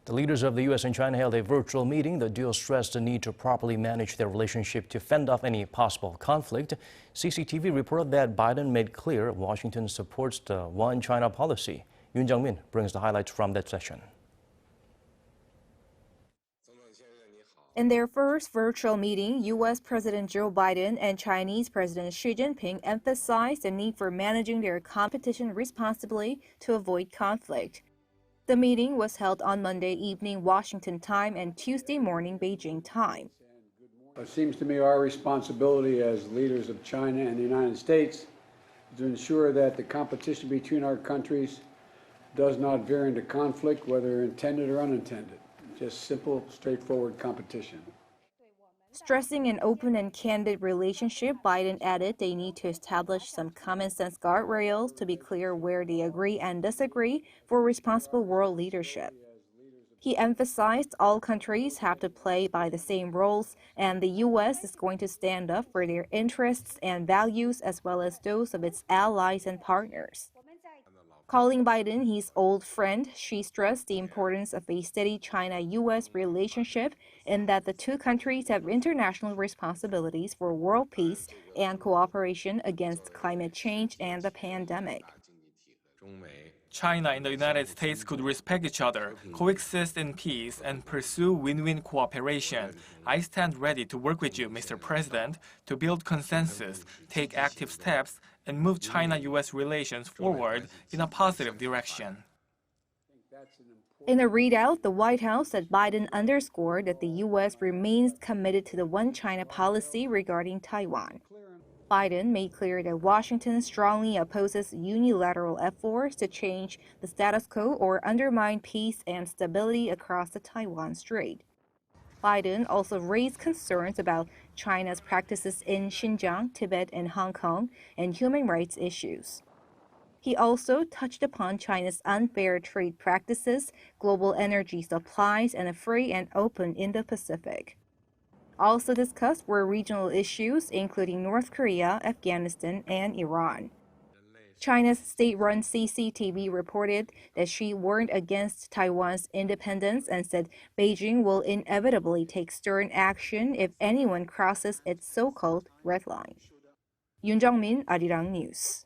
The leaders of the U.S. and China held a virtual meeting. The duo stressed the need to properly manage their relationship to fend off any possible conflict. CCTV reported that Biden made clear Washington supports the One China policy. Yoon Jung-min brings the highlights from that session. In their first virtual meeting, U.S. President Joe Biden and Chinese President Xi Jinping emphasized the need for managing their competition responsibly to avoid conflict. The meeting was held on Monday evening Washington time and Tuesday morning Beijing time. It seems to me our responsibility as leaders of China and the United States is to ensure that the competition between our countries does not veer into conflict, whether intended or unintended. Just simple, straightforward competition. Stressing an open and candid relationship, Biden added they need to establish some common sense guardrails to be clear where they agree and disagree for responsible world leadership. He emphasized all countries have to play by the same rules, and the U.S. is going to stand up for their interests and values as well as those of its allies and partners. Calling Biden his old friend, she stressed the importance of a steady China-U.S. relationship and that the two countries have international responsibilities for world peace and cooperation against climate change and the pandemic. China and the United States could respect each other, coexist in peace, and pursue win-win cooperation. I stand ready to work with you, Mr. President, to build consensus, take active steps, and move China-U.S. relations forward in a positive direction. In a readout, the White House said Biden underscored that the U.S. remains committed to the One China policy regarding Taiwan. Biden made clear that Washington strongly opposes unilateral efforts to change the status quo or undermine peace and stability across the Taiwan Strait. Biden also raised concerns about China's practices in Xinjiang, Tibet, and Hong Kong, and human rights issues. He also touched upon China's unfair trade practices, global energy supplies, and a free and open Indo-Pacific. Also discussed were regional issues, including North Korea, Afghanistan, and Iran. China's state-run CCTV reported that Xi warned against Taiwan's independence and said Beijing will inevitably take stern action if anyone crosses its so-called red line. Yoon Jung-min, Arirang News.